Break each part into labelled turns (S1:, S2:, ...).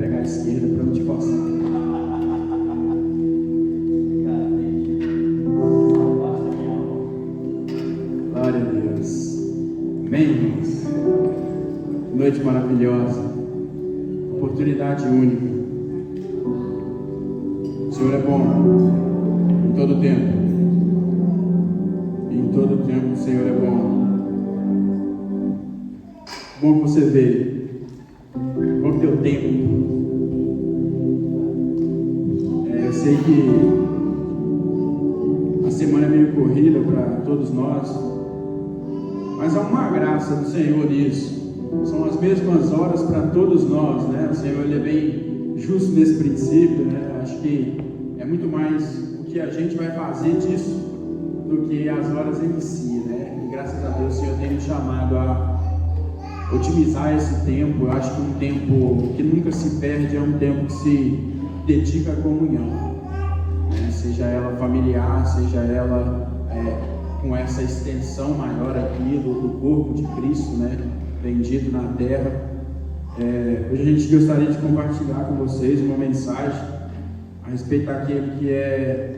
S1: pegar a esquerda para não te forçar. Glória a Deus. Amém, irmãos? Noite maravilhosa. Oportunidade única. O Senhor é bom em todo tempo. Em todo tempo o Senhor é bom. Bom que você veio. Bom que deu tempo. Eu sei que a semana é meio corrida para todos nós, mas há uma graça do Senhor nisso. São as mesmas horas para todos nós, né? O Senhor, Ele é bem justo nesse princípio, né? Acho que é muito mais o que a gente vai fazer disso do que as horas em si, né? E graças a Deus o Senhor tem me chamado a otimizar esse tempo. Eu acho que um tempo que nunca se perde é um tempo que se dedica à comunhão, né? Seja ela familiar, seja ela com essa extensão maior aqui do corpo de Cristo, né? Bendito na terra. Hoje a gente gostaria de compartilhar com vocês uma mensagem a respeito daquele que é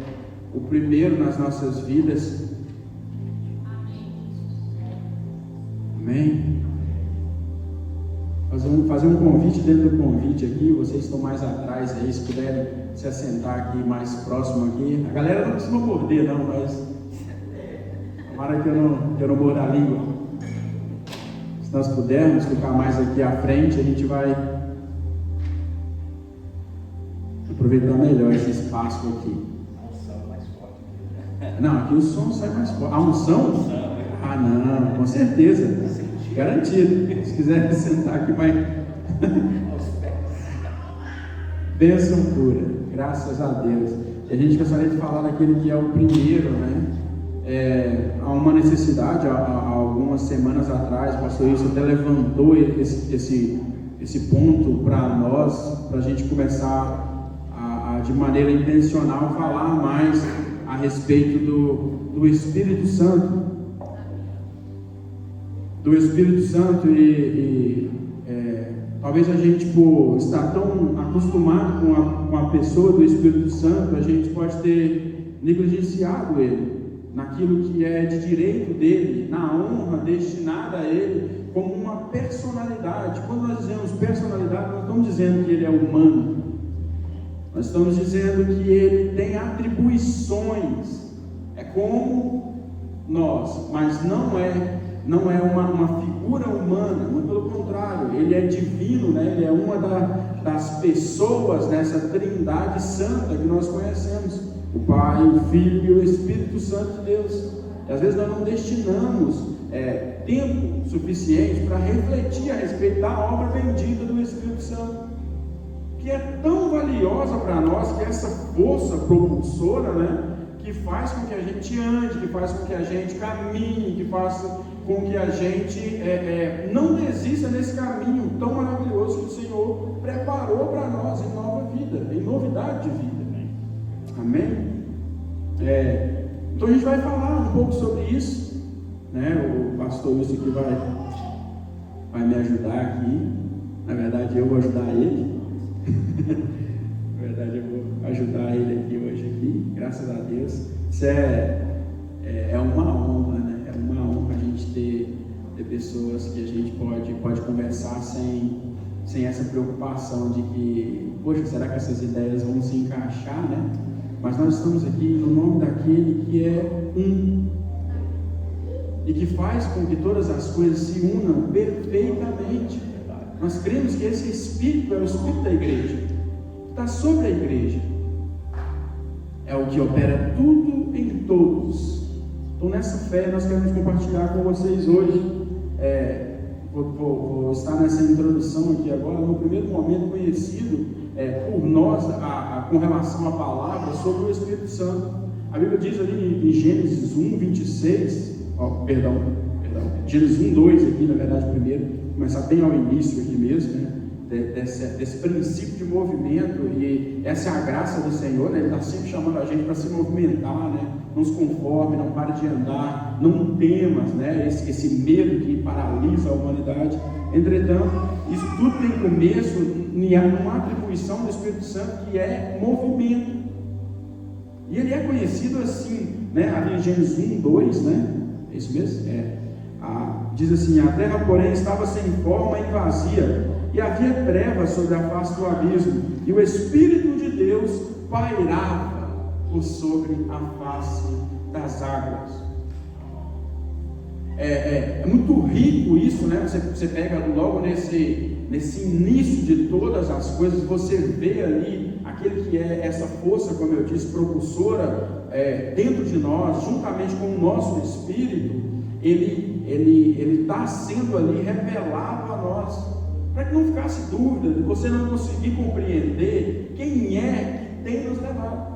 S1: o primeiro nas nossas vidas. Amém? Fazer um convite dentro do convite aqui. Vocês estão mais atrás aí, se puderem se assentar aqui mais próximo aqui. A galera não costuma morder não, mas tomara que eu não morda a língua. Se nós pudermos ficar mais aqui à frente, a gente vai aproveitar melhor esse espaço aqui.
S2: A unção é mais forte.
S1: Não, aqui o som sai mais forte. A unção? Ah, não, com certeza. Garantido. Se quiser sentar aqui, vai. Bênção pura. Graças a Deus. E a gente gostaria de falar daquele que é o primeiro, né? Há uma necessidade, há algumas semanas atrás, o pastor Wilson até levantou esse ponto para nós, para a gente começar de maneira intencional, falar mais a respeito do Espírito Santo. Do Espírito Santo talvez a gente, está tão acostumado com a pessoa do Espírito Santo, a gente pode ter negligenciado ele, naquilo que é de direito dele, na honra destinada a ele, como uma personalidade. Quando nós dizemos personalidade, nós estamos dizendo que ele é humano, nós estamos dizendo que ele tem atribuições, é como nós, mas não é uma figura humana, muito pelo contrário, ele é divino, né? Ele é uma das pessoas dessa trindade santa que nós conhecemos, o Pai, o Filho e o Espírito Santo de Deus. E às vezes nós não destinamos tempo suficiente para refletir a respeito da obra bendita do Espírito Santo, que é tão valiosa para nós, que é essa força propulsora, né? Que faz com que a gente ande, que faz com que a gente caminhe, que faz com que a gente não desista nesse caminho tão maravilhoso que o Senhor preparou para nós em nova vida, em novidade de vida. Amém? Então a gente vai falar um pouco sobre isso, né? O pastor Wilson aqui vai me ajudar aqui. Na verdade eu vou ajudar ele. Na verdade eu vou ajudar ele aqui hoje aqui, graças a Deus. Isso é uma honra, né? É uma honra a gente ter pessoas que a gente pode conversar sem essa preocupação de que, poxa, será que essas ideias vão se encaixar, né? Mas nós estamos aqui no nome daquele que é um e que faz com que todas as coisas se unam perfeitamente. Nós cremos que esse Espírito é o Espírito da igreja, que está sobre a igreja, é o que opera tudo em todos. Então nessa fé nós queremos compartilhar com vocês hoje. Vou estar nessa introdução aqui agora, no primeiro momento conhecido por nós com relação à palavra sobre o Espírito Santo. A Bíblia diz ali em Gênesis 1, 26, Gênesis 1, 2 aqui, na verdade, primeiro, começar bem ao início aqui mesmo, né? Desse princípio de movimento, e essa é a graça do Senhor, né? Ele está sempre chamando a gente para se movimentar, né? Não se conforme, não pare de andar, não temas, né? Esse medo que paralisa a humanidade. Entretanto, isso tudo tem começo em uma atribuição do Espírito Santo que é movimento. E ele é conhecido assim, né? Ali em Gênesis 1, 2, né? É isso mesmo? Diz assim: a terra, porém, estava sem forma e vazia, e havia trevas sobre a face do abismo, e o Espírito de Deus pairava por sobre a face das águas. É muito rico isso, né? Você pega logo nesse início de todas as coisas, você vê ali aquele que é essa força, como eu disse, propulsora dentro de nós, juntamente com o nosso espírito, ele está sendo ali revelado a nós, para que não ficasse dúvida, de você não conseguir compreender quem é que tem nos levado,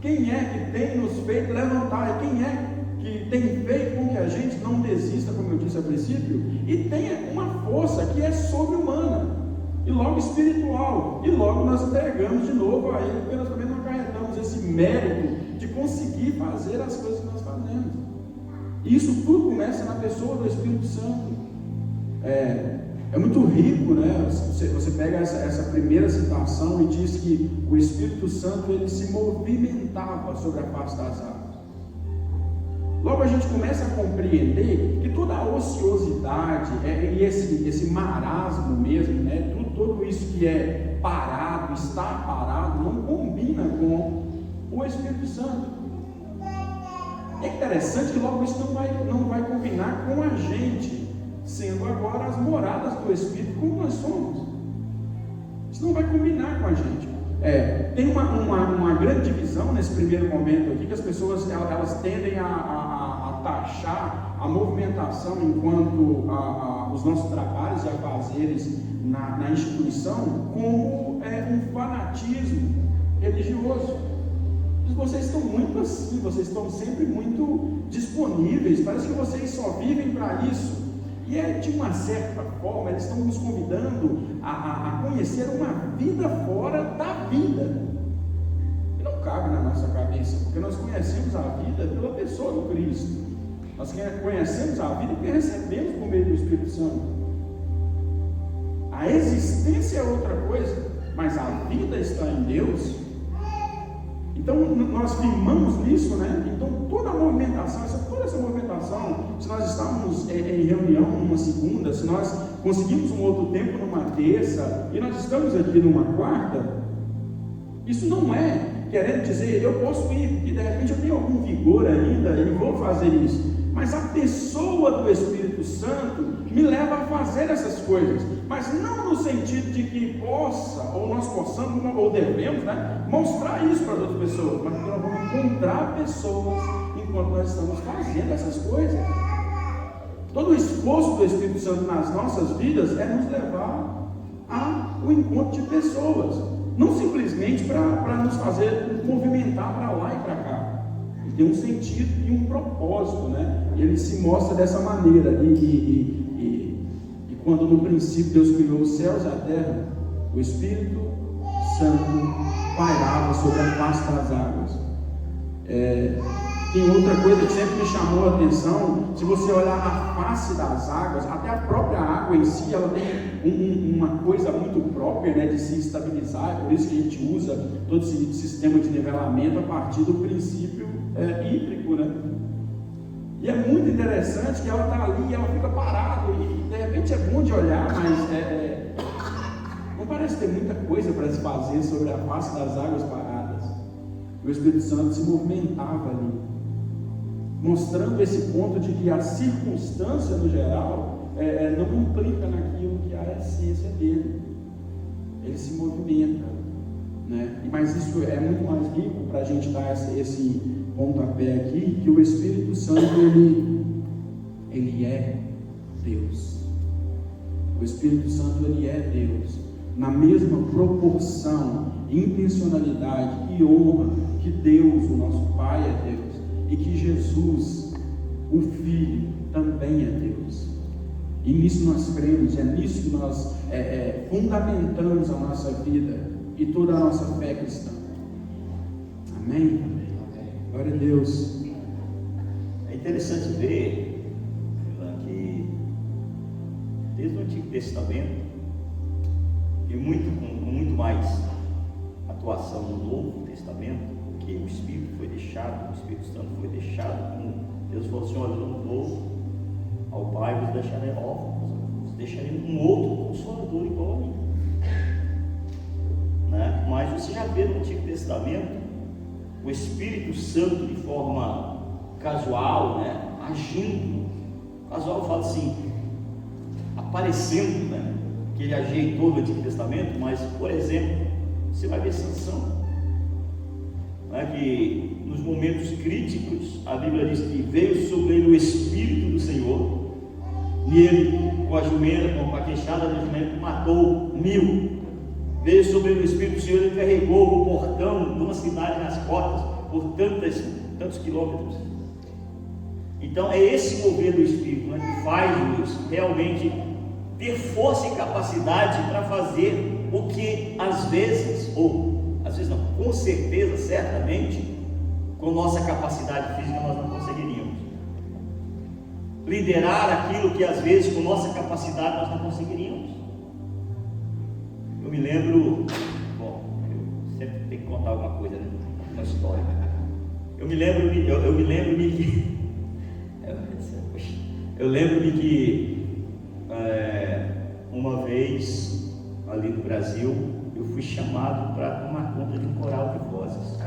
S1: quem é que tem nos feito levantar, e quem é que tem feito com que a gente não desista, como eu disse a princípio, e tenha uma força que é sobre-humana, e logo espiritual, e logo nós entregamos de novo a Ele, porque nós também não acarretamos esse mérito de conseguir fazer as coisas que nós fazemos. E isso tudo começa na pessoa do Espírito Santo. É muito rico, né? Você pega essa primeira citação e diz que o Espírito Santo ele se movimentava sobre a face das águas. Logo a gente começa a compreender que toda a ociosidade e esse marasmo mesmo, né? Tudo isso que é parado, está parado, não combina com o Espírito Santo. É interessante que logo isso não vai combinar com a gente, sendo agora as moradas do Espírito como nós somos. Isso não vai combinar com a gente. Tem uma grande divisão nesse primeiro momento aqui, que as pessoas elas tendem a taxar a movimentação enquanto os nossos trabalhos e afazeres na instituição como um fanatismo religioso. Vocês estão muito assim, vocês estão sempre muito disponíveis, parece que vocês só vivem para isso. E de uma certa forma, eles estão nos convidando a conhecer uma vida fora da vida. E não cabe na nossa cabeça, porque nós conhecemos a vida pela pessoa do Cristo. Nós conhecemos a vida porque recebemos por meio do Espírito Santo. A existência é outra coisa, mas a vida está em Deus. Então nós firmamos nisso, né? Então toda a movimentação, toda essa movimentação, se nós estamos em reunião numa segunda, se nós conseguimos um outro tempo numa terça, e nós estamos aqui numa quarta, isso não é querendo dizer, eu posso ir, porque de repente eu tenho algum vigor ainda e vou fazer isso, mas a pessoa do Espírito Santo me leva a fazer essas coisas, mas não no sentido de que possa, ou nós possamos, ou devemos, né, mostrar isso para outras pessoas, mas nós vamos encontrar pessoas enquanto nós estamos fazendo essas coisas. Todo o esforço do Espírito Santo nas nossas vidas é nos levar ao encontro de pessoas, não simplesmente para nos fazer movimentar para lá e para cá. Ele tem um sentido e um propósito, né? E ele se mostra dessa maneira. E quando no princípio Deus criou os céus e a terra, o Espírito Santo pairava sobre a face das águas. Tem outra coisa que sempre me chamou a atenção. Se você olhar a face das águas, até a própria água em si, ela tem uma coisa muito própria, né, de se estabilizar. É por isso que a gente usa todo esse sistema de nivelamento a partir do princípio hídrico, né? E é muito interessante que ela está ali e ela fica parada, e de repente é bom de olhar, mas não parece ter muita coisa para se fazer sobre a face das águas paradas. O Espírito Santo se movimentava ali, mostrando esse ponto de que a circunstância no geral não implica naquilo que é a essência dele. Ele se movimenta, né? Mas isso é muito mais rico para a gente dar esse pontapé aqui, que o Espírito Santo ele é Deus. O Espírito Santo ele é Deus, na mesma proporção, intencionalidade e honra que Deus, o nosso Pai, é Deus, e que Jesus, o Filho, também é Deus. E nisso nós cremos, é nisso que nós fundamentamos a nossa vida e toda a nossa fé cristã. Amém? Glória a Deus.
S2: É interessante ver que desde o Antigo Testamento, e com muito mais atuação no Novo Testamento, porque o Espírito foi deixado, o Espírito Santo foi deixado, como Deus falou assim: olha, eu não vou ao Pai, vos deixarei órfãos, vos deixarei um outro consolador igual a mim. Né? Mas você já vê no Antigo Testamento o Espírito Santo de forma casual, né? Agindo. Casual fala assim, aparecendo, né? Que ele agia em todo o Antigo Testamento. Mas, por exemplo, você vai ver Sansão, né? Que nos momentos críticos a Bíblia diz que veio sobre ele o Espírito do Senhor, e ele, com a jumenta, com a queixada da jumenta, matou 1000. Veio sobre ele o Espírito do Senhor, ele carregou o portão de uma cidade nas costas por tantos quilômetros. Então é esse mover do Espírito, né, que faz-nos realmente ter força e capacidade para fazer o que às vezes não, com certeza, certamente, com nossa capacidade física nós não conseguiríamos. Liderar aquilo que às vezes com nossa capacidade nós não conseguiríamos. Eu me lembro, eu sempre tenho que contar alguma coisa, né? Uma história. Eu me lembro que uma vez ali no Brasil eu fui chamado para tomar conta de um coral de vozes.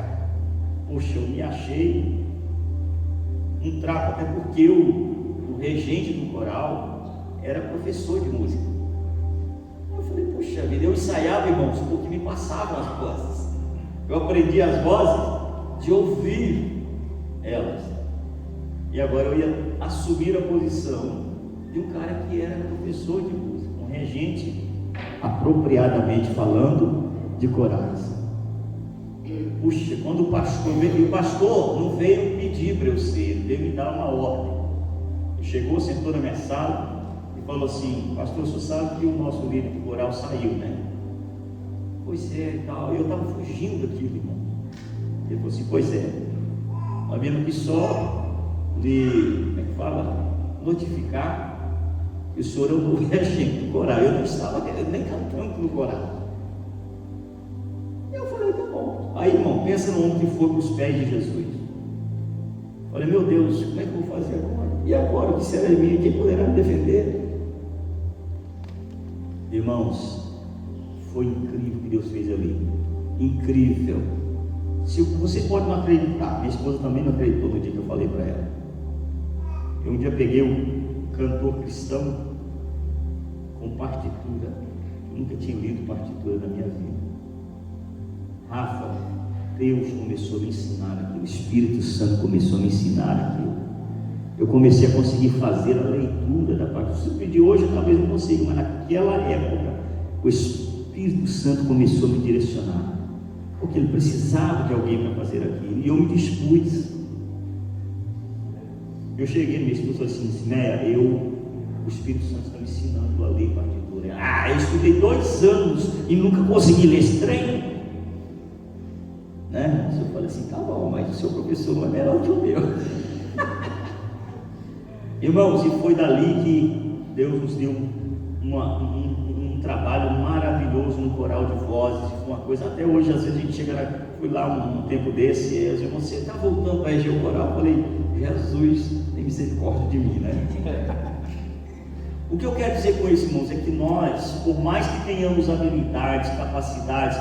S2: Poxa, eu me achei um trapo, até porque o regente do coral era professor de música. Eu falei, poxa vida, eu ensaiava, irmãos, porque me passavam as vozes. Eu aprendi as vozes de ouvir elas. E agora eu ia assumir a posição de um cara que era professor de música, um regente, apropriadamente falando, de corais. Puxa, quando o pastor não veio pedir para eu ser, ele veio me dar uma ordem. Ele chegou, sentou na minha sala e falou assim: pastor, o senhor sabe que o nosso líder de coral saiu, né? Pois é, e tal. Eu estava fugindo daquilo, irmão. Ele falou assim: pois é, nós viemos aqui só notificar que o senhor é o novo regente do coral. Eu não estava nem cantando no coral. Eu falei, tá bom. Aí, irmão, pensa no homem que foi para os pés de Jesus. Falei, meu Deus, como é que eu vou fazer agora? E agora, o que será de mim? Quem poderá me defender? Irmãos, foi incrível o que Deus fez ali. Incrível. Se você pode não acreditar, minha esposa também não acreditou no dia que eu falei para ela. Eu um dia peguei um cantor cristão com partitura. Eu nunca tinha lido partitura na minha vida. Rafa, Deus começou a me ensinar aquilo, o Espírito Santo começou a me ensinar aquilo. Eu comecei a conseguir fazer a leitura da partitura. De hoje eu talvez não consiga, mas naquela época o Espírito Santo começou a me direcionar, porque ele precisava de alguém para fazer aquilo, e eu me dispus. Eu cheguei no meu esposo e falei assim: Sinéia, o Espírito Santo está me ensinando a ler partitura. Eu estudei 2 anos e nunca consegui ler esse trem, né? Eu falei assim: tá bom, mas o seu professor não é melhor que o meu. Irmãos, e foi dali que Deus nos deu um trabalho maravilhoso no coral de vozes. Foi uma coisa, até hoje às vezes a gente chega lá, fui lá um tempo desse, e os irmãos, você está voltando para reger o coral? Eu falei, Jesus, tem misericórdia de mim, né? O que eu quero dizer com isso, irmãos, é que nós, por mais que tenhamos habilidades, capacidades,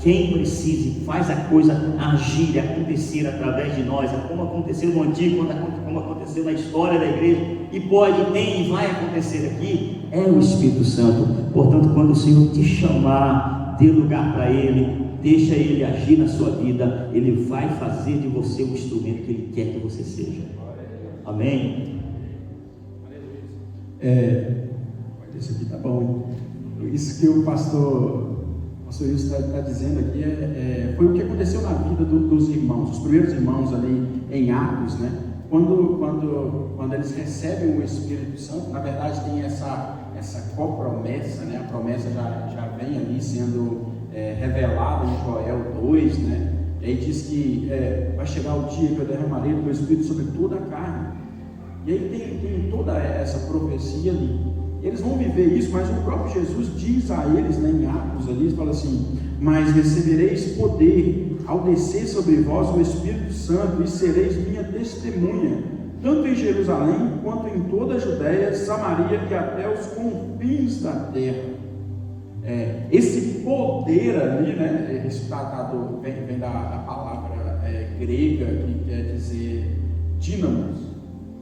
S2: quem precise faz a coisa agir, acontecer através de nós, como aconteceu no Antigo, como aconteceu na história da igreja, e pode, tem e vai acontecer aqui, é o Espírito Santo. Portanto, quando o Senhor te chamar, dê lugar para Ele, deixa Ele agir na sua vida, Ele vai fazer de você o instrumento que Ele quer que você seja. Amém?
S1: Isso aqui tá bom, hein? Isso que o pastor Wilson está dizendo aqui foi o que aconteceu na vida dos irmãos, os primeiros irmãos ali em Atos, né? Quando eles recebem o Espírito Santo, na verdade tem essa copromessa, né? A promessa já vem ali sendo revelada em Joel 2, né? E aí diz que vai chegar o dia que eu derramarei do meu Espírito sobre toda a carne. E aí tem toda essa profecia ali. eles vão viver isso, mas o próprio Jesus diz a eles, né, em Atos ali, ele fala assim: mas recebereis poder ao descer sobre vós o Espírito Santo, e sereis minha testemunha, tanto em Jerusalém, quanto em toda a Judéia, Samaria e até os confins da terra. Esse poder ali, né, esse tratado vem da palavra grega, que quer dizer dínamos,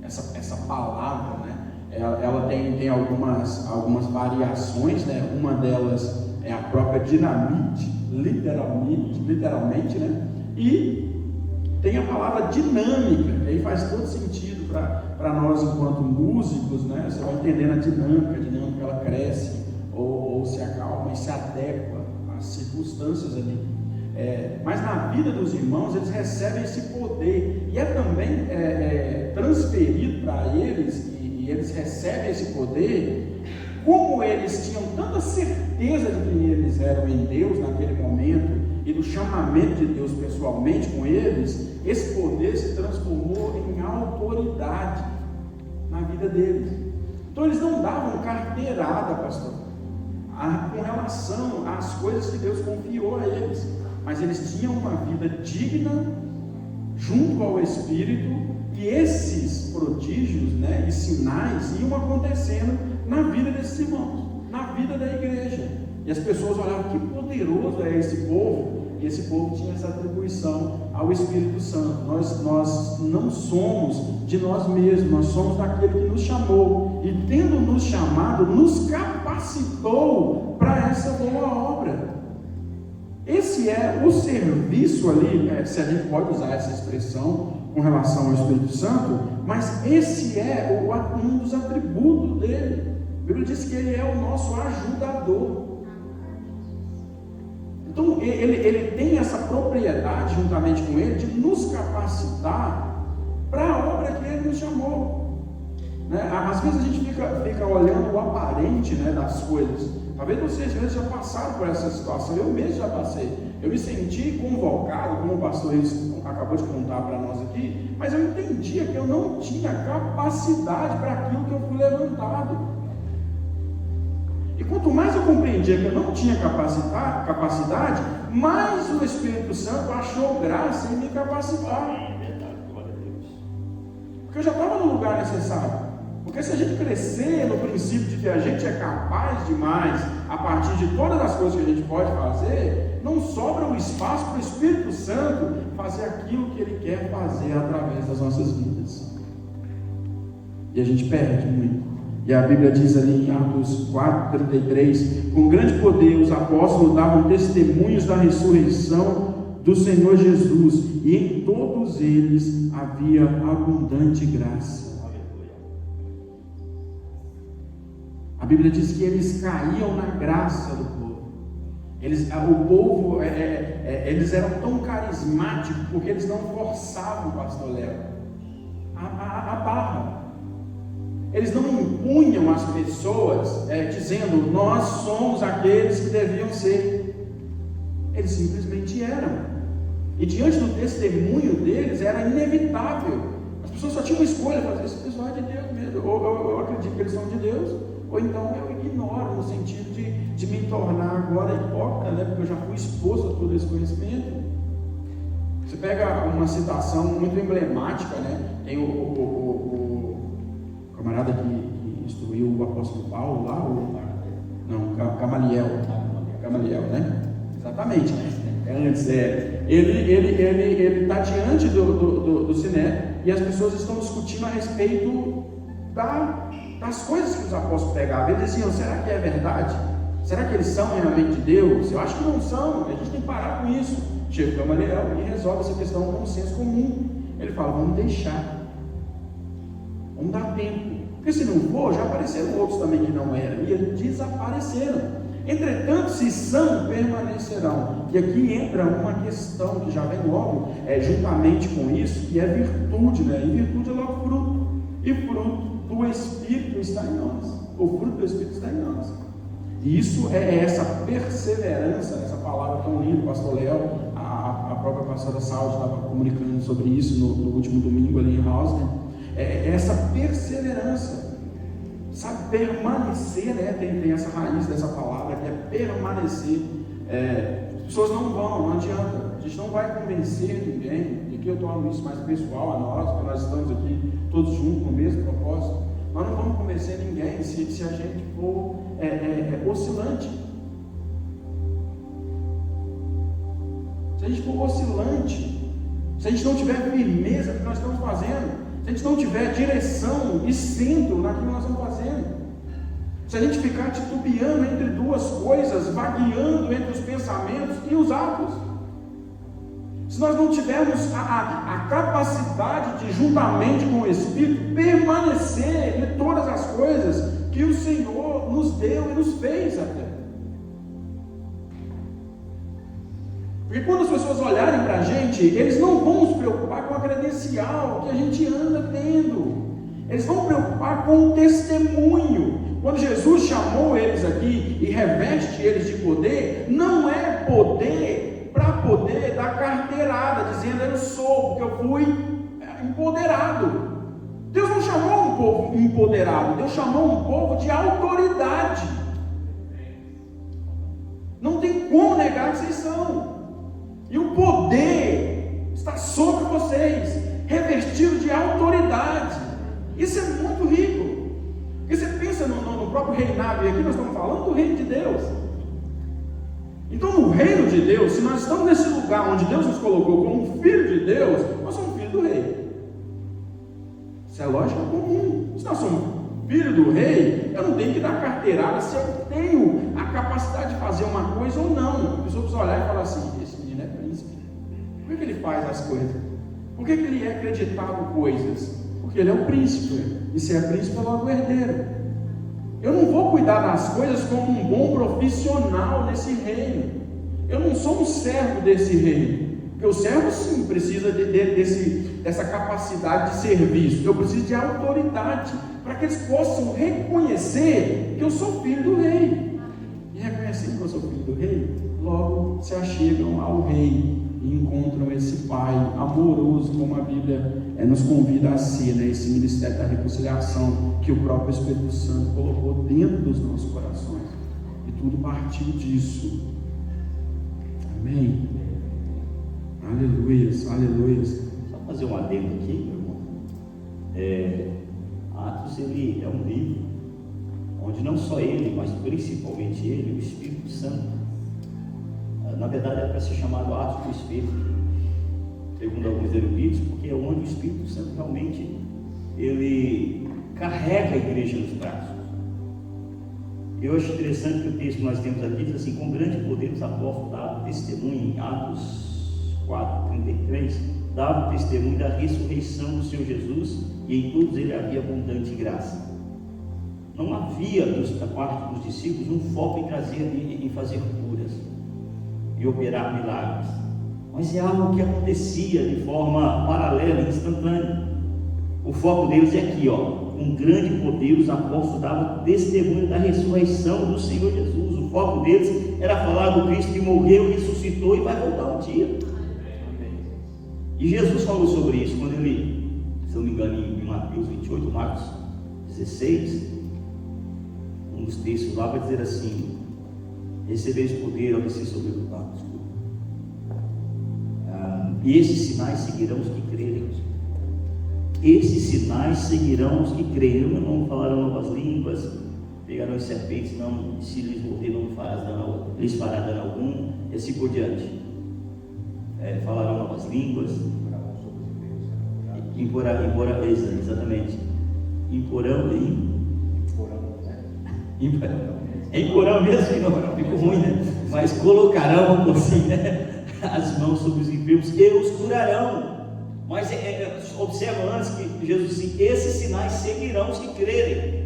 S1: essa palavra, né, ela tem algumas variações, né, uma delas é a própria dinamite, literalmente, né, e tem a palavra dinâmica, que aí faz todo sentido para nós enquanto músicos, né, você vai entendendo a dinâmica ela cresce, ou se acalma e se adequa às circunstâncias ali. Mas na vida dos irmãos, eles recebem esse poder, e é também transferido para eles, e eles recebem esse poder, como eles tinham tanta certeza de quem eles eram em Deus naquele momento, e do chamamento de Deus pessoalmente com eles, esse poder se transformou em autoridade na vida deles. Então eles não davam carteirada, pastor, com relação às coisas que Deus confiou a eles, mas eles tinham uma vida digna junto ao Espírito, e esses prodígios, né, e sinais iam acontecendo na vida desses irmãos, na vida da igreja, e as pessoas olhavam: que poderoso é esse povo. E esse povo tinha essa atribuição ao Espírito Santo. Nós não somos de nós mesmos, nós somos daquele que nos chamou, e tendo nos chamado, nos capacitou para essa boa obra. Esse é o serviço ali, se a gente pode usar essa expressão com relação ao Espírito Santo, mas esse é um dos atributos dele. A Bíblia diz que ele é o nosso ajudador. Então ele tem essa propriedade juntamente com ele de nos capacitar para a obra que ele nos chamou, né? Às vezes a gente fica olhando o aparente, né, das coisas. Talvez vocês às vezes já passaram por essa situação, eu mesmo já passei. Eu me senti convocado, como o pastor acabou de contar para nós aqui, mas eu entendia que eu não tinha capacidade para aquilo que eu fui levantado. E quanto mais eu compreendia que eu não tinha capacidade, mais o Espírito Santo achou graça em me capacitar. Porque eu já estava no lugar necessário. Porque se a gente crescer no princípio de que a gente é capaz demais, a partir de todas as coisas que a gente pode fazer, não sobra um espaço para o Espírito Santo fazer aquilo que ele quer fazer através das nossas vidas. E a gente perde muito. E a Bíblia diz ali em Atos 4:33, com grande poder os apóstolos davam testemunhos da ressurreição do Senhor Jesus, e em todos eles havia abundante graça. A Bíblia diz que eles caíam na graça do povo. Eles eram tão carismáticos porque eles não forçavam o pastor Léo a barra. Eles não impunham as pessoas dizendo: nós somos aqueles que deviam ser. Eles simplesmente eram. E diante do testemunho deles era inevitável. As pessoas só tinham uma escolha: fazer, esse pessoal é de Deus mesmo, ou eu acredito que eles são de Deus, ou então eu ignoro, no sentido de me tornar agora hipócrita, né? Porque eu já fui exposto a todo esse conhecimento. Você pega uma citação muito emblemática, né? Tem o camarada que instruiu o apóstolo Paulo lá, Gamaliel, né? Exatamente, antes ele está diante do Sinédrio, e as pessoas estão discutindo a respeito das coisas que os apóstolos pegavam. Eles diziam: será que é verdade? Será que eles são realmente de Deus? Eu acho que não são, a gente tem que parar com isso. Chega Gamaliel e resolve essa questão com senso comum. Ele fala: vamos deixar, vamos dar tempo, porque se não for, já apareceram outros também que não eram, e eles desapareceram. Entretanto, se são, permanecerão. E aqui entra uma questão que já vem logo, juntamente com isso, que é virtude, né? E virtude é logo fruto, e fruto do Espírito está em nós. O fruto do Espírito está em nós. E isso é essa perseverança, essa palavra tão linda. O pastor Léo, a própria pastora Saúde estava comunicando sobre isso no último domingo ali em Hausner. É essa perseverança. sabe, permanecer, né? Tem essa raiz dessa palavra que é permanecer. As pessoas não adianta, a gente não vai convencer ninguém, e aqui eu torno isso mais pessoal a nós, porque nós estamos aqui todos juntos no mesmo propósito. Nós não vamos convencer ninguém se a gente for oscilante. Se a gente for oscilante, se a gente não tiver firmeza no que nós estamos fazendo, se a gente não tiver direção e centro naquilo que nós estamos fazendo, se a gente ficar titubeando entre duas coisas, vagueando entre os pensamentos e os atos, se nós não tivermos a capacidade de, juntamente com o Espírito, permanecer em todas as coisas que o Senhor nos deu e nos fez até. Porque quando as pessoas olharem para a gente, eles não vão se preocupar com a credencial que a gente anda tendo, eles vão preocupar com o testemunho. Quando Jesus chamou eles aqui e reveste eles de poder, não é poder para poder dar carteirada, dizendo eu sou, porque eu fui empoderado. Deus não chamou um povo empoderado, Deus chamou um povo de autoridade. Não tem como negar que vocês são. E o poder está sobre vocês, revestido de autoridade. Isso é muito rico. Porque você pensa no próprio reinado, e aqui nós estamos falando do reino de Deus. Então, no reino de Deus, se nós estamos nesse lugar onde Deus nos colocou como um filho de Deus, nós somos filho do rei. Isso é lógica comum. Se nós somos filho do rei, eu não tenho que dar carteirada se eu tenho a capacidade de fazer uma coisa ou não. A pessoa precisa olhar e falar assim: esse menino é príncipe. Por que ele faz as coisas? Por que ele é acreditado coisas? Porque ele é um príncipe. E se é príncipe, é logo herdeiro. Eu não vou cuidar das coisas como um bom profissional nesse reino. Eu não sou um servo desse reino. Porque o servo sim precisa dessa capacidade de serviço. Eu preciso de autoridade para que eles possam reconhecer que eu sou filho do rei. E reconhecendo que eu sou filho do rei, logo se achegam ao rei e encontram esse Pai amoroso, como a Bíblia nos convida a ser, né? Esse ministério da reconciliação que o próprio Espírito Santo colocou dentro dos nossos corações, e tudo partiu disso. Amém? Aleluias, aleluias.
S2: Só fazer um adendo aqui, meu irmão. Atos, ele é um livro onde não só ele, mas principalmente ele, o Espírito Santo, na verdade é para ser chamado Atos do Espírito, segundo alguns eruditos, porque é onde o Espírito Santo realmente ele carrega a igreja nos braços. Eu acho interessante que o texto que nós temos aqui diz assim: com grande poder os apóstolos davam testemunho, em Atos 4:33, davam testemunho da ressurreição do Senhor Jesus, e em todos ele havia abundante graça. Não havia da parte dos discípulos um foco em fazer curas e operar milagres, mas é algo que acontecia de forma paralela, instantânea. O foco deles é aqui, com grande poder os apóstolos davam testemunho da ressurreição do Senhor Jesus. O foco deles era falar do Cristo que morreu, ressuscitou e vai voltar um dia. E Jesus falou sobre isso quando ele, se não me engano, em Mateus 28, Marcos 16, um dos textos lá vai dizer assim: recebeis poder ao descer sobre o corpo. E esses sinais seguirão os que crerem. Esses sinais seguirão os que crerem. Não falarão novas línguas, pegarão as serpentes, não, se lhes morder, não lhes fará dano algum, e assim por diante. Falarão novas línguas, exatamente. Imporão mesmo, que não ficou ruim, né? Mas colocarão assim, né? As mãos sobre os enfermos e os curarão. Mas observa antes que Jesus disse: esses sinais seguirão os que crerem.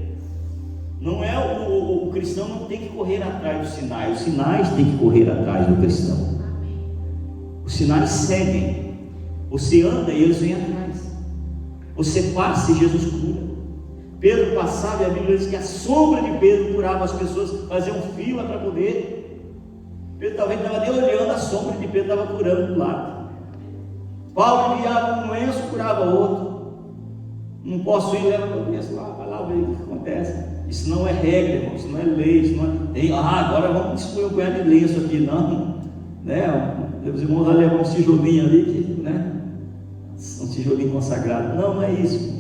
S2: Não é o cristão não tem que correr atrás dos sinais, os sinais têm que correr atrás do cristão. Os sinais seguem. Você anda e eles vêm atrás. Você passa e Jesus cura. Pedro passava e a Bíblia diz que a sombra de Pedro curava as pessoas, faziam fila para poder. Pedro talvez não estava nem olhando, a sombra de Pedro estava curando do lado. Paulo enviava um lenço, curava outro. Não posso ir, leva o lenço lá, vai lá ver o que acontece. Isso não é regra, irmão, isso não é lei, isso não é... agora vamos distribuir o punhado de lenço aqui, não, né? Os irmãos vão levar um tijolinho ali, né? Um tijolinho consagrado. Não é isso.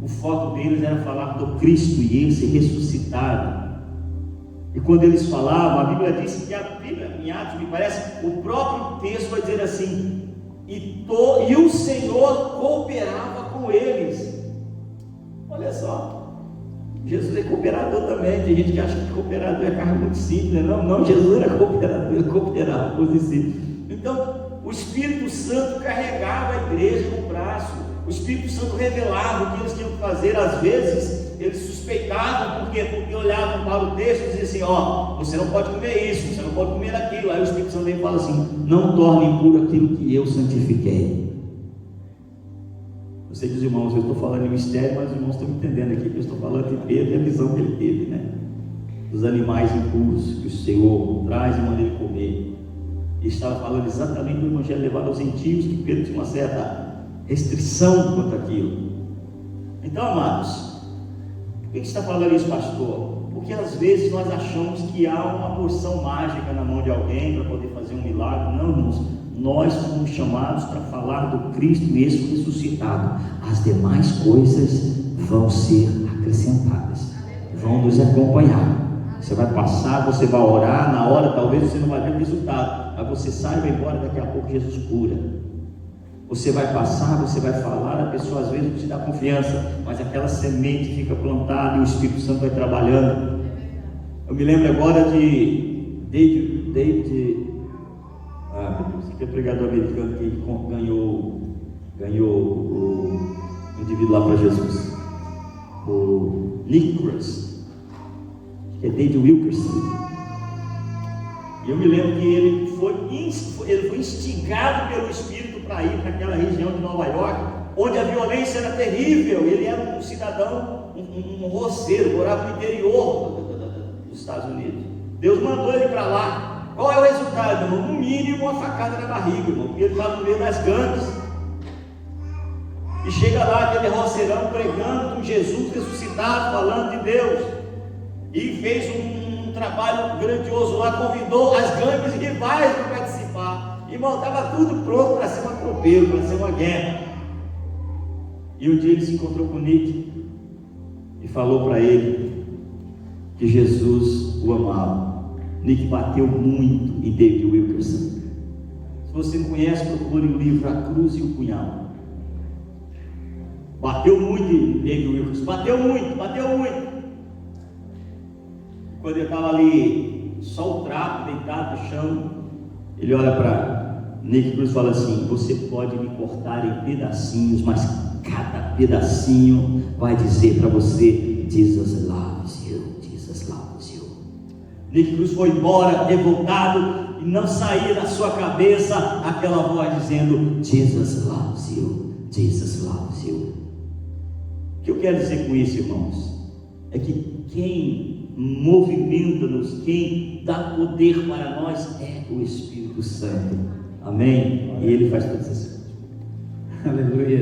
S2: O foco deles era falar do Cristo e ele ser ressuscitado. E quando eles falavam, a Bíblia disse que a Bíblia, em Atos, me parece, o próprio texto vai dizer assim: e o Senhor cooperava com eles. Olha só, Jesus é cooperador também. Tem gente que acha que cooperador é cargo muito simples, né? Não, Jesus era cooperador, ele cooperava com os discípulos. Então, o Espírito Santo carregava a igreja no braço, o Espírito Santo revelava o que eles tinham que fazer. Às vezes, eles suspeitavam, porque olhavam para o texto e diziam assim: você não pode comer isso, você não pode comer aquilo. Aí o Espírito Santo vem e fala assim: não torne impuro aquilo que eu santifiquei. Eu sei que os irmãos, eu estou falando em mistério, mas os irmãos estão entendendo aqui que eu estou falando de Pedro e a visão que ele teve, né? Dos animais impuros que o Senhor traz e manda ele comer. Ele estava falando exatamente do evangelho levado aos gentios, que Pedro tinha uma certa restrição quanto àquilo. Então, amados, por que está falando isso, pastor? Porque às vezes nós achamos que há uma porção mágica na mão de alguém para poder fazer um milagre. Não, irmãos, nós somos chamados para falar do Cristo mesmo ressuscitado. As demais coisas vão ser acrescentadas, vão nos acompanhar. Você vai passar, você vai orar, na hora talvez você não vai ver o resultado, mas você sai e vai embora, daqui a pouco Jesus cura. Você vai passar, você vai falar, a pessoa às vezes não te dá confiança, mas aquela semente fica plantada e o Espírito Santo vai trabalhando. Eu me lembro agora de David, que é pregador americano que ganhou o indivíduo lá para Jesus, o Nick Cruz, que é David Wilkerson. E eu me lembro que ele foi instigado pelo Espírito para ir para aquela região de Nova York, onde a violência era terrível. Ele era um cidadão, um roceiro, morava no interior dos Estados Unidos. Deus mandou ele para lá. Qual é o resultado, irmão? No mínimo uma facada na barriga, irmão, porque ele estava no meio das gangues. E chega lá aquele roceirão pregando com Jesus ressuscitado, falando de Deus, e fez um trabalho grandioso lá, convidou as gangues rivais para participar. Irmão, estava tudo pronto para ser um atropelo, para ser uma guerra. E um dia ele se encontrou com Nick e falou para ele que Jesus o amava. Nick bateu muito em David Wilkerson. Se você não conhece, procure o livro A Cruz e o Punhal. Bateu muito em David Wilkerson, bateu muito. Quando ele estava ali, só o trapo deitado no chão, ele olha para Nick Cruz e fala assim: você pode me cortar em pedacinhos, mas cada pedacinho vai dizer para você: Jesus loves you, Jesus loves you. Nick Cruz foi embora, revoltado, e não saía da sua cabeça aquela voz dizendo: Jesus loves you, Jesus loves you. O que eu quero dizer com isso, irmãos? É que quem movimenta-nos, quem dá poder para nós é o Espírito Santo. Amém? E Ele faz todas essas coisas.
S1: Aleluia.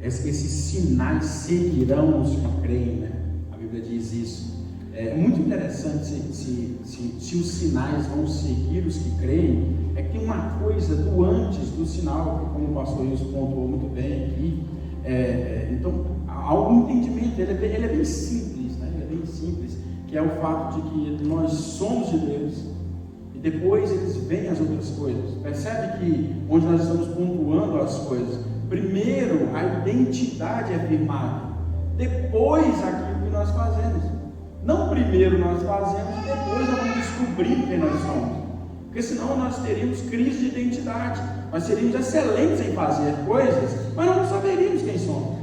S1: Esses sinais seguirão os que creem, né? A Bíblia diz isso. É muito interessante se os sinais vão seguir os que creem. É que tem uma coisa do antes do sinal, como o pastor Wilson pontuou muito bem aqui. Então, há um entendimento, ele é bem simples, né? Ele é bem simples, que é o fato de que nós somos de Deus e depois eles veem as outras coisas. Percebe que onde nós estamos pontuando as coisas, primeiro a identidade é firmada, depois aquilo que nós fazemos. Não primeiro nós fazemos e depois nós vamos descobrir quem nós somos, porque senão nós teríamos crise de identidade. Nós seríamos excelentes em fazer coisas, mas não saberíamos quem somos.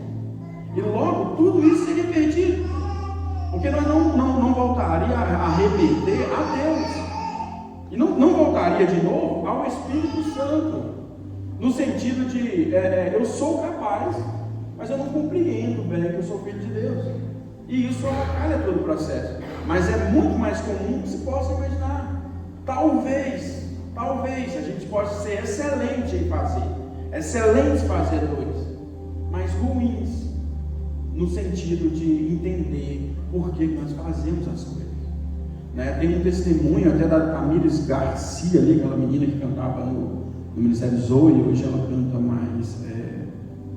S1: E logo tudo isso seria perdido, porque nós não voltaria a remeter a Deus, e não voltaria de novo ao Espírito Santo, no sentido de eu sou capaz, mas eu não compreendo bem que eu sou filho de Deus, e isso atrapalha todo o processo. Mas é muito mais comum que se possa imaginar. Talvez a gente possa ser excelente em fazer, excelentes fazedores, mas ruins no sentido de entender por que nós fazemos as coisas. Né? Tem um testemunho até da Tamires Garcia, ali, aquela menina que cantava no Ministério Zoe, hoje ela canta mais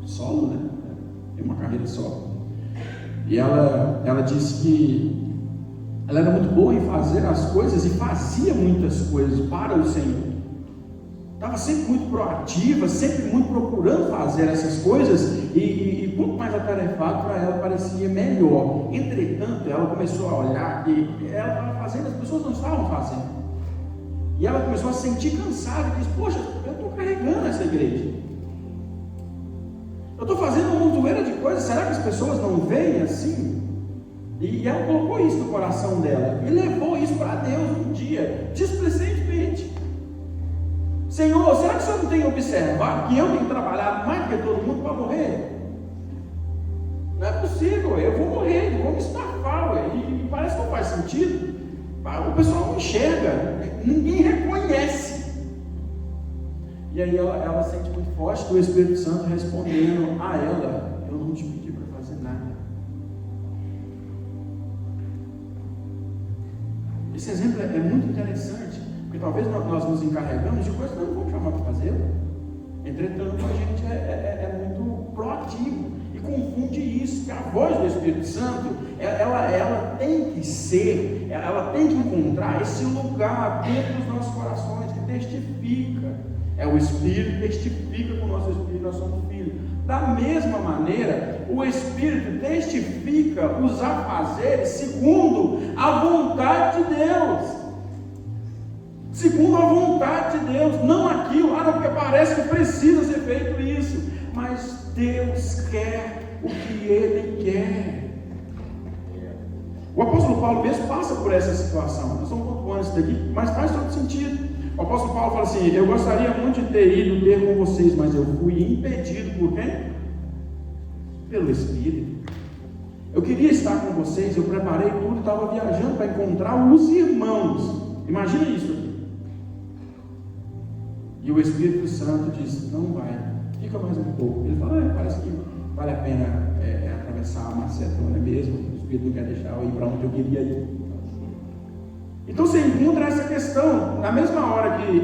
S1: solo, né? Tem uma carreira solo. E ela disse que ela era muito boa em fazer as coisas e fazia muitas coisas para o Senhor. Estava sempre muito proativa, sempre muito procurando fazer essas coisas e quanto mais atarefado para ela parecia melhor. Entretanto, ela começou a olhar que ela estava fazendo, as pessoas não estavam fazendo. E ela começou a se sentir cansada e disse: poxa, eu estou carregando essa igreja. Eu estou fazendo uma montoeira de coisas, será que as pessoas não veem assim? E ela colocou isso no coração dela e levou isso para Deus um dia, displicentemente. Senhor, será que o Senhor não tem observado que eu tenho trabalhado mais do que todo mundo para morrer? Não é possível, eu vou morrer, eu vou me estafar, e parece que não faz sentido. O pessoal não enxerga, ninguém reconhece. E aí ela sente muito forte do Espírito Santo respondendo a ela: eu não te pedi para fazer nada. Esse exemplo é muito interessante, porque talvez nós nos encarregamos de coisas que nós não vamos chamar para fazer. Entretanto, a gente é muito proativo e confunde isso, que a voz do Espírito Santo, ela tem que ser, ela tem que encontrar esse lugar dentro dos nossos corações, que testifica. O Espírito testifica com o nosso Espírito, nós somos filhos. Da mesma maneira, o Espírito testifica os afazeres segundo a vontade de Deus. Segundo a vontade de Deus, não aquilo, porque parece que precisa ser feito isso, mas Deus quer o que Ele quer. O apóstolo Paulo mesmo passa por essa situação. Nós estamos pontuando isso daqui, mas faz todo sentido. O apóstolo Paulo fala assim: eu gostaria muito de ter ido ter com vocês, mas eu fui impedido por quem? Pelo Espírito. Eu queria estar com vocês, eu preparei tudo, estava viajando para encontrar os irmãos. Imagina isso aqui. E o Espírito Santo diz: não vai, fica mais um pouco. Ele fala: parece que vale a pena atravessar a Macedônia mesmo. O Espírito não quer deixar eu ir para onde eu queria ir. Então você encontra essa questão, na mesma hora que,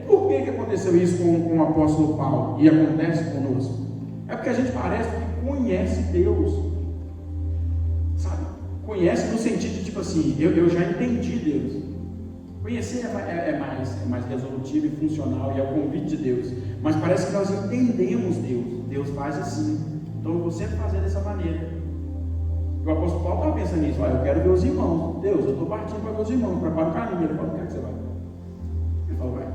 S1: por que aconteceu isso com o apóstolo Paulo, e acontece conosco? É porque a gente parece que conhece Deus, sabe? Conhece no sentido de tipo assim, eu já entendi Deus. Conhecer é mais resolutivo e funcional, e é o convite de Deus, mas parece que nós entendemos Deus. Deus faz assim, então eu vou sempre fazer dessa maneira. O apóstolo Paulo estava pensando nisso: eu quero ver os irmãos. Deus, eu estou partindo para ver os irmãos, prepara o caminho. Ele falou: onde é que você vai? Ele falou: vai.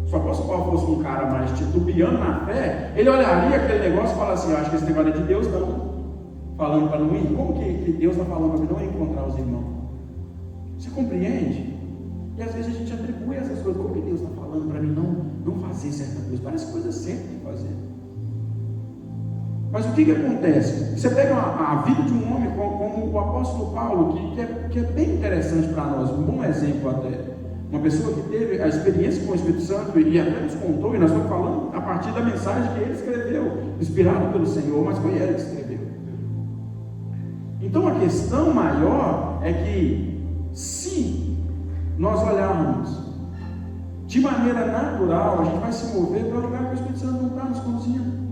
S1: Se o apóstolo Paulo fosse um cara mais titubeando na fé, ele olharia aquele negócio e falaria assim: eu acho que esse negócio é de Deus, não. Falando para não ir. Como que Deus está falando para mim não encontrar os irmãos? Você compreende? E às vezes a gente atribui essas coisas. Como que Deus está falando para mim não fazer certa coisa? Parece coisa certa de fazer. Mas o que acontece? Você pega a vida de um homem como o apóstolo Paulo, que é bem interessante para nós, um bom exemplo até. Uma pessoa que teve a experiência com o Espírito Santo e até nos contou, e nós estamos falando a partir da mensagem que ele escreveu, inspirado pelo Senhor, mas foi ele que escreveu. Então a questão maior é que, se nós olharmos de maneira natural, a gente vai se mover para o lugar que o Espírito Santo não está nos conduzindo.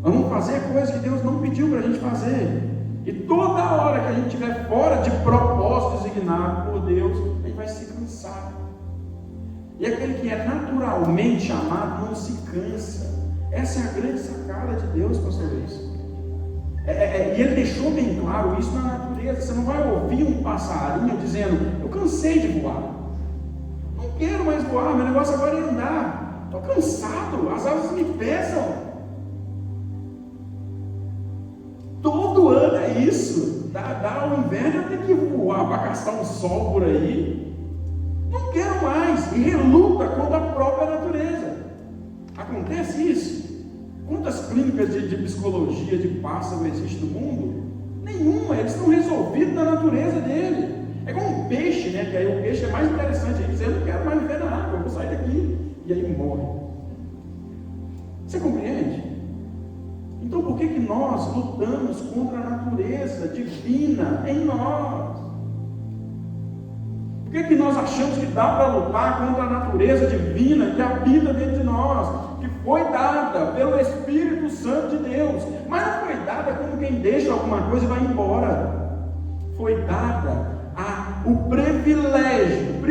S1: Vamos fazer coisas que Deus não pediu para a gente fazer. E toda hora que a gente estiver fora de propósito designado por Deus, a gente vai se cansar. E aquele que é naturalmente chamado não se cansa. Essa é a grande sacada de Deus, pastor Luiz. E ele deixou bem claro isso na natureza. Você não vai ouvir um passarinho dizendo: eu cansei de voar, não quero mais voar, meu negócio agora é andar, estou cansado, as asas me pesam. Todo ano é isso. Dá o inverno, eu tenho que voar para caçar um sol por aí. Não quero mais. E reluta contra a própria natureza. Acontece isso. Quantas clínicas de psicologia de pássaro existem no mundo? Nenhuma. Eles estão resolvidos na natureza dele. É como um peixe, né? Que aí o peixe é mais interessante. Ele diz: eu não quero mais viver na água, eu vou sair daqui. E aí morre. Você compreende? Então, por que nós lutamos contra a natureza divina em nós? Por que nós achamos que dá para lutar contra a natureza divina que habita dentro de nós, que foi dada pelo Espírito Santo de Deus, mas não foi dada como quem deixa alguma coisa e vai embora. Foi dada o privilégio,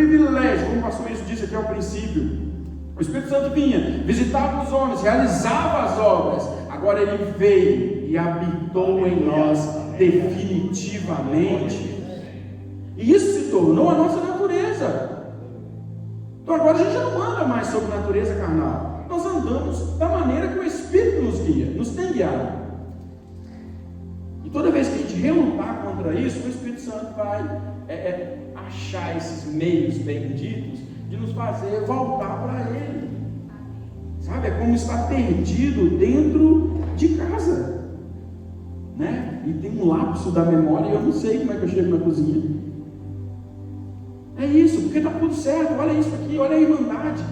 S1: como o pastor isso disse aqui ao princípio. O Espírito Santo vinha, visitava os homens, realizava as obras. Agora ele veio e habitou em nós definitivamente. E isso se tornou a nossa natureza. Então agora a gente já não anda mais sobre natureza carnal. Nós andamos da maneira que o Espírito nos guia, nos tem guiado. E toda vez que a gente relutar contra isso, o Espírito Santo vai achar esses meios benditos de nos fazer voltar para Ele. Sabe? É como estar perdido dentro de casa, né? E tem um lapso da memória e eu não sei como é que eu chego na cozinha. É isso, porque está tudo certo. Olha isso aqui, olha a irmandade,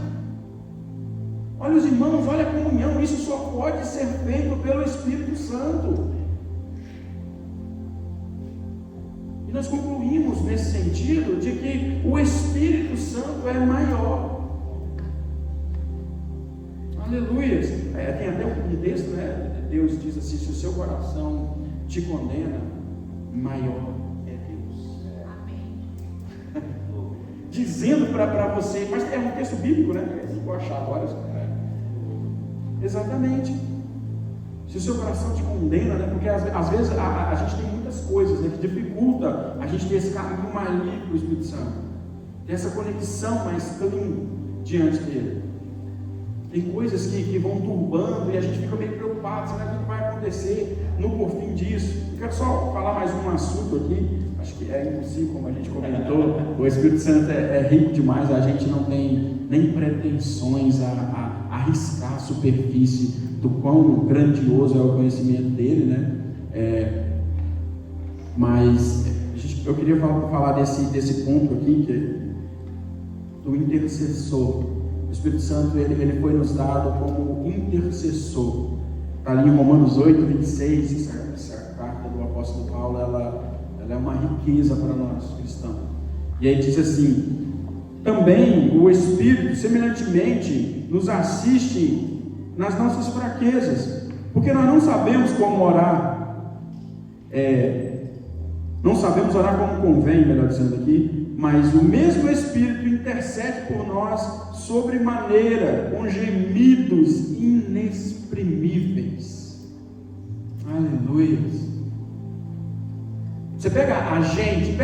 S1: olha os irmãos, olha a comunhão. Isso só pode ser feito pelo Espírito Santo. E nós concluímos nesse sentido de que o Espírito Santo é maior. Aleluia. Tem até um texto, né? Deus diz assim: se o seu coração te condena, maior é Deus. Amém. Dizendo para você, mas é um texto bíblico, né? Eu vou achar agora. Exatamente. Se o seu coração te condena, né? Porque às vezes a gente tem muitas coisas, né, que dificulta a gente ter esse caminho mais livre para o Espírito Santo, ter essa conexão mais clean diante dele. Tem coisas que vão turbando e a gente fica meio preocupado: será que o que vai acontecer no porfim disso? Eu quero só falar mais um assunto aqui. Acho que é impossível, como a gente comentou. O Espírito Santo é rico demais, a gente não tem nem pretensões a arriscar a superfície do quão grandioso é o conhecimento dele, né? Mas eu queria falar desse ponto aqui, que é do intercessor. O Espírito Santo ele foi nos dado como intercessor. Está ali em Romanos 8, 26. Essa carta do apóstolo Paulo, ela é uma riqueza para nós cristãos. E aí diz assim: também o Espírito semelhantemente nos assiste nas nossas fraquezas, porque nós não sabemos como orar, não sabemos orar como convém, melhor dizendo aqui, mas o mesmo Espírito intercede por nós sobremaneira, com gemidos inexprimíveis. Aleluia. Você pega a gente,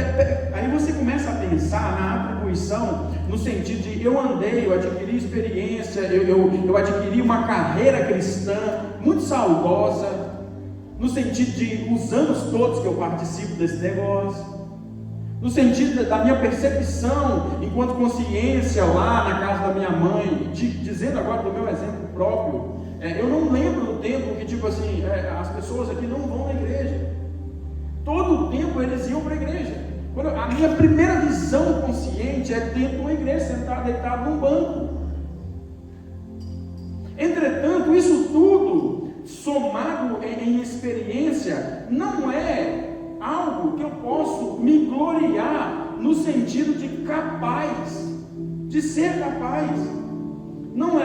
S1: aí você começa a pensar na atribuição, no sentido de eu adquiri experiência, eu adquiri uma carreira cristã muito saudosa, no sentido de os anos todos que eu participo desse negócio, no sentido da minha percepção enquanto consciência lá na casa da minha mãe, dizendo agora do meu exemplo próprio, eu não lembro do tempo que tipo assim, as pessoas aqui não vão na igreja. Todo o tempo eles iam para a igreja. A minha primeira visão consciente é dentro de uma igreja, sentado, deitado num banco. Entretanto, isso tudo, somado em experiência, não é algo que eu posso me gloriar no sentido de capaz, de ser capaz. Não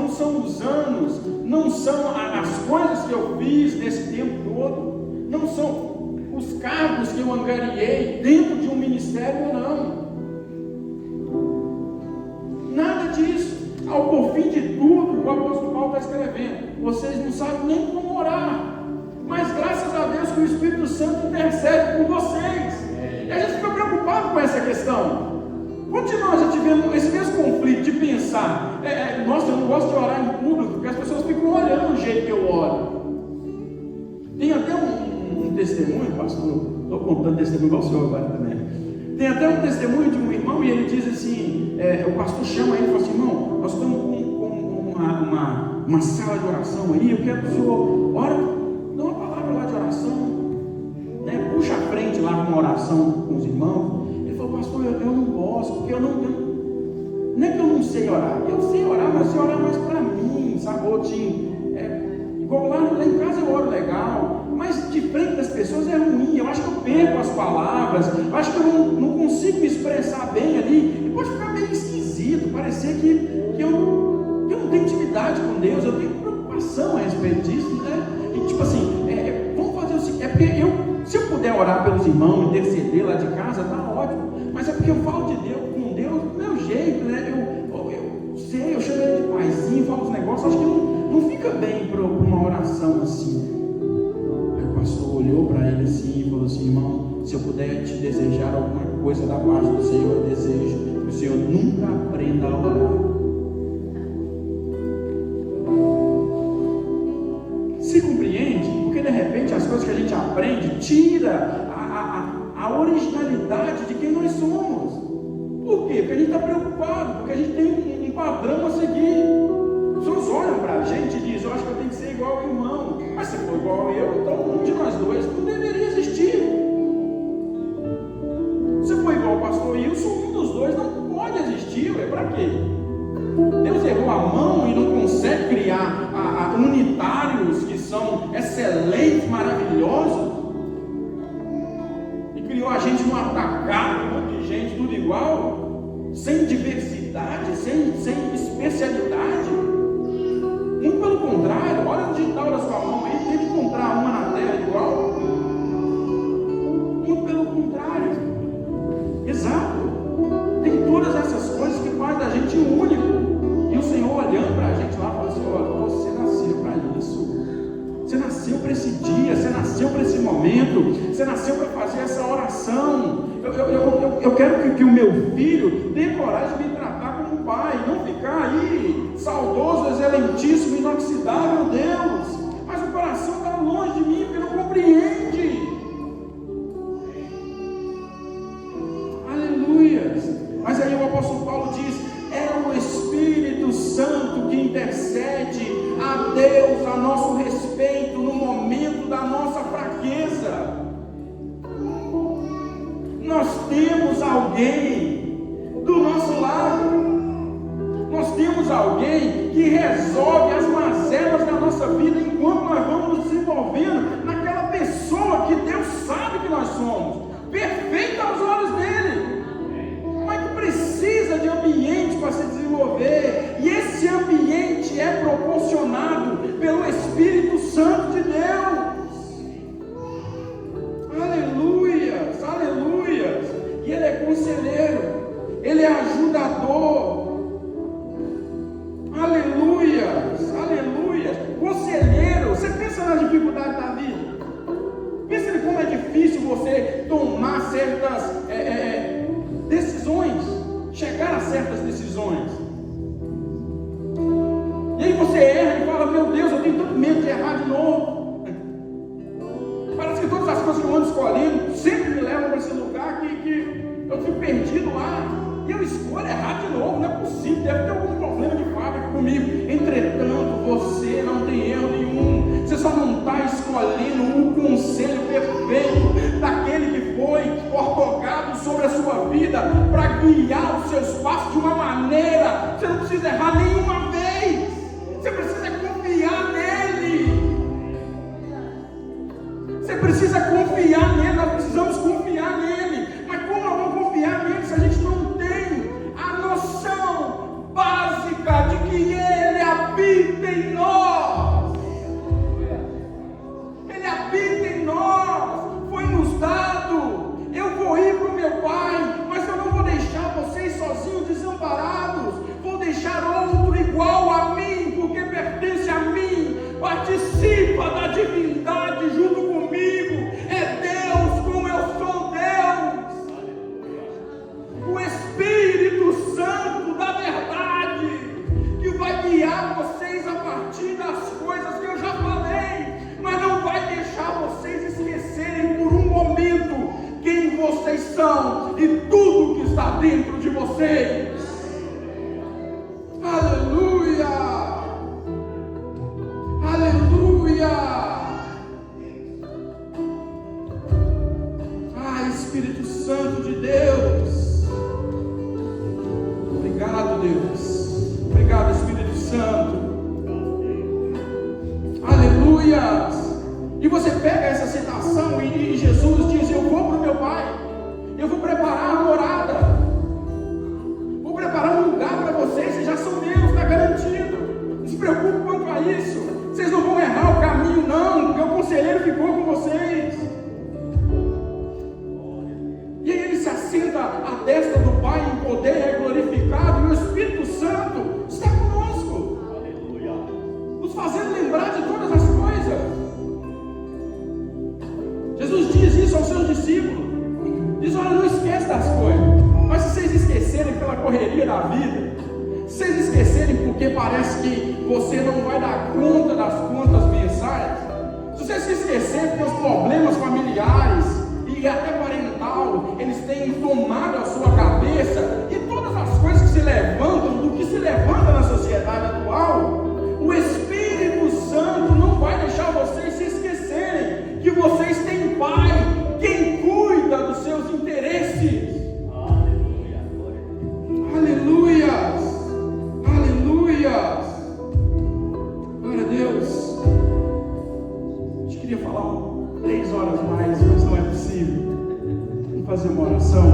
S1: são os anos, não são as coisas que eu fiz nesse tempo todo, não são os cargos que eu angariei dentro de um ministério, não. Nada disso. Por fim de tudo, o apóstolo Paulo está escrevendo: vocês não sabem nem como orar, mas graças a Deus que o Espírito Santo intercede por vocês. E a gente fica preocupado com essa questão. Quando nós já tivemos esse mesmo conflito de pensar, nossa, eu não gosto de orar em público, porque as pessoas ficam olhando o jeito que eu oro. Tem até um testemunho, pastor, estou contando testemunho ao senhor agora também. Tem até um testemunho de um irmão, e ele diz assim, o pastor chama ele e fala assim: irmão, nós estamos com uma sala de oração aí, eu quero que o senhor ora, dá uma palavra lá de oração, né? Puxa a frente lá com uma oração com os irmãos. Ele falou: pastor, eu não gosto, porque não é que eu não sei orar, eu sei orar, mas eu sei orar mais para mim, sabe? Igual lá em casa eu oro legal, mas de frente das pessoas é ruim. Eu acho que eu perco as palavras, eu acho que eu não consigo me expressar bem ali, e pode ficar bem esquisito, parecer que eu não tenho intimidade com Deus, eu tenho preocupação a respeito disso, né? E tipo assim, vamos fazer o seguinte, porque se eu puder orar pelos irmãos, interceder lá de casa, tá ótimo, mas é porque eu falo de Deus, com Deus, do meu jeito, né? Eu chamo ele de paizinho, falo os negócios, acho que não fica bem para uma oração assim. Aí o pastor olhou para ele assim e falou assim: irmão, se eu puder te desejar alguma coisa da parte do Senhor, eu desejo que o Senhor nunca aprenda a orar. Se compreende? Porque de repente as coisas que a gente aprende tira a originalidade de quem nós somos. Por quê? Porque a gente está preocupado, porque a gente tem um padrão a seguir. As pessoas olham para a gente e dizem: eu acho que eu tenho que ser igual ao irmão. Mas se for igual a eu, então um de nós dois não deveria existir. Se for igual ao pastor Wilson, um dos dois não pode existir. Para quê? Deus errou a mão e não consegue criar unitários que são excelentes, maravilhosos, e criou a gente num atacado, um monte de gente, tudo igual, sem diversidade, sem especialidade. Muito pelo contrário, olha o digital da sua mão aí, tem que encontrar uma na terra igual. Muito pelo contrário. Exato. Tem todas essas coisas que fazem da gente único. E o Senhor olhando para a gente lá, falou assim: olha, você nasceu para isso. Você nasceu para esse dia, você nasceu para esse momento, você nasceu para fazer essa oração. Eu quero que o meu filho tenha coragem de me tratar como pai, não ficar aí saudoso, excelentíssimo, inoxidável Deus, mas o coração está longe de mim porque não compreende. Aleluia. Mas aí o apóstolo Paulo diz: é o Espírito Santo que intercede a Deus a nosso respeito no momento da nossa fraqueza. Nós temos alguém do nosso lado, nós temos alguém que resolve as mazelas da nossa vida enquanto nós vamos nos desenvolvendo naquela pessoa que Deus sabe que nós somos, perfeita aos olhos dele, mas que precisa de ambiente para se desenvolver, e esse ambiente é proporcionado pelo Espírito Santo de Deus. Aleluias, aleluias. E ele é conselheiro, ele é ajudador. Aleluias, aleluias. Conselheiro, você pensa na dificuldade da vida, pensa em como é difícil você tomar certas decisões, chegar a certas decisões. E aí você erra e fala: meu Deus, eu tenho tanto medo de errar de novo. Parece que todas as coisas que eu ando escolhendo sempre me levam para esse lugar que eu fico perdido lá. E eu escolho errar de novo, não é possível, deve ter algum problema de fábrica comigo. Entretanto, você não tem erro nenhum, você só não está escolhendo o conselho perfeito daquele que foi ortogado sobre a sua vida para guiar os seus passos de uma maneira. Você não precisa errar nenhuma vez, você precisa confiar nele. Você precisa confiar nele, nós precisamos confiar nele. Mas como nós vamos confiar nele se a gente não tem a noção básica de que ele habita em nós? Ele habita em nós, foi nos dado. Eu vou ir para o meu Pai, mas eu não vou deixar vocês sozinhos, desamparados. Vou deixar outro igual a mim, porque pertence a mim, participa da divindade junto comigo. É Deus como eu sou Deus, o Espírito Santo da verdade, que vai guiar vocês a partir das coisas que eu já falei, mas não vai deixar vocês esquecerem por um momento quem vocês são e tudo que está dentro de vocês. Aleluia, aleluia. Espírito Santo de Deus, obrigado, Deus, obrigado, Espírito Santo, aleluia. da vida, se vocês esquecerem porque parece que você não vai dar conta das contas mensais, se vocês se esquecerem porque os problemas familiares e até parental, eles têm tomado a sua cabeça, e todas as coisas que se levantam, do que se levanta na sociedade atual, o Espírito Santo não vai deixar vocês se esquecerem que vocês têm Pai, quem cuida dos seus interesses.
S2: Aleluia, glória a Deus.
S1: Aleluias, aleluias, glória a Deus. A gente queria falar 3 horas mais, mas não é possível. Vamos fazer uma oração.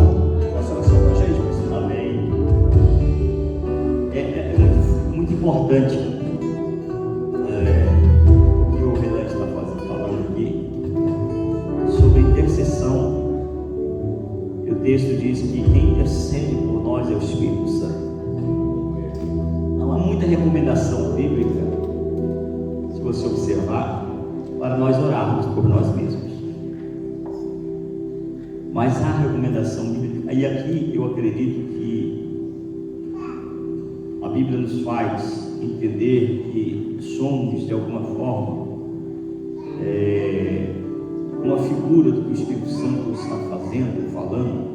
S1: Faça oração com a gente, pastor.
S2: Amém. É muito importante o que o Renan está falando aqui sobre intercessão. E o texto diz que quem intercede por nós é o Espírito Santo. Não há muita recomendação bíblica, se você observar, para nós orarmos por nós mesmos. Mas há recomendação bíblica. E aqui eu acredito que a Bíblia nos faz entender que somos, de alguma forma, uma figura do que o Espírito Santo está fazendo, falando,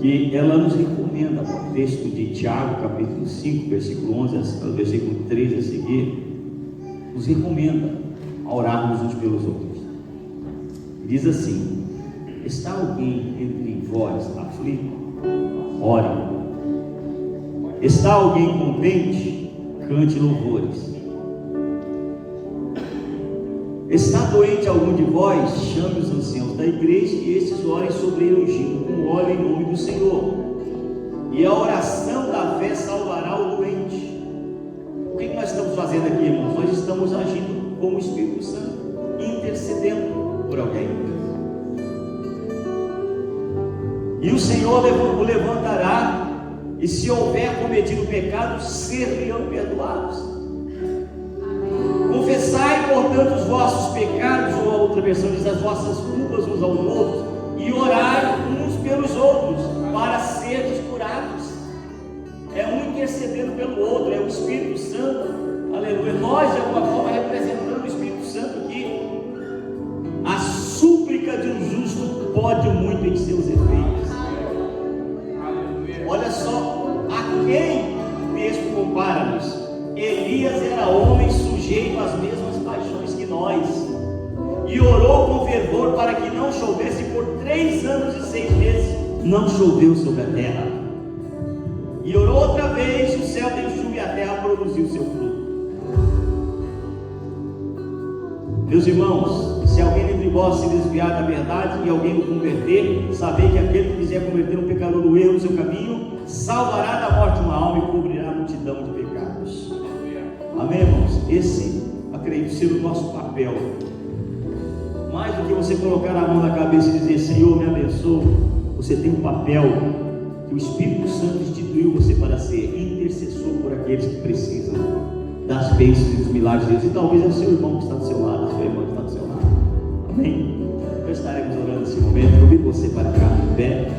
S2: que ela nos recomenda, o texto de Tiago, capítulo 5, versículo 11, versículo 13 a seguir, nos recomenda a orarmos uns pelos outros. Diz assim: está alguém entre vós aflito? Ore. Está alguém contente? Cante louvores. Está doente algum de vós? Chame os anciãos da igreja e estes orem sobre ele ungido com óleo em nome do Senhor. E a oração da fé salvará o doente. O que nós estamos fazendo aqui, irmãos? Nós estamos agindo como o Espírito Santo, intercedendo por alguém. E o Senhor o levantará, e se houver cometido pecado, serão perdoados. Confessai, portanto, os vossos pecados, ou a outra versão diz, as vossas culpas uns aos outros, e orai uns pelos outros, para seres curados. É um intercedendo pelo outro, é o Espírito Santo, aleluia. Nós, de alguma forma, representando o Espírito Santo aqui. A súplica de um justo pode muito em seus efeitos. Olha só, a quem o texto compara-nos? Elias era homem sujeito às mesmas paixões que nós, e orou com fervor para que não chovesse por 3 anos e 6 meses. Não choveu sobre a terra. E orou outra vez, o céu deu chuva e a terra produziu seu fruto. Meus irmãos, se alguém entre vós se desviar da verdade e alguém o converter, sabei que aquele que quiser converter um pecador no erro do seu caminho, salvará da morte uma alma e cobrirá a multidão de pecados. Amém, irmãos? Esse, acredito ser o nosso papel. Mais do que você colocar a mão na cabeça e dizer: Senhor, me abençoa, você tem um papel que o Espírito Santo instituiu você para ser intercessor por aqueles que precisam das bênçãos e dos milagres de Deus. E talvez é o seu irmão que está do seu lado, a sua irmã que está do seu lado. Amém? Nós estaremos orando nesse momento. Convido você para ficar em pé.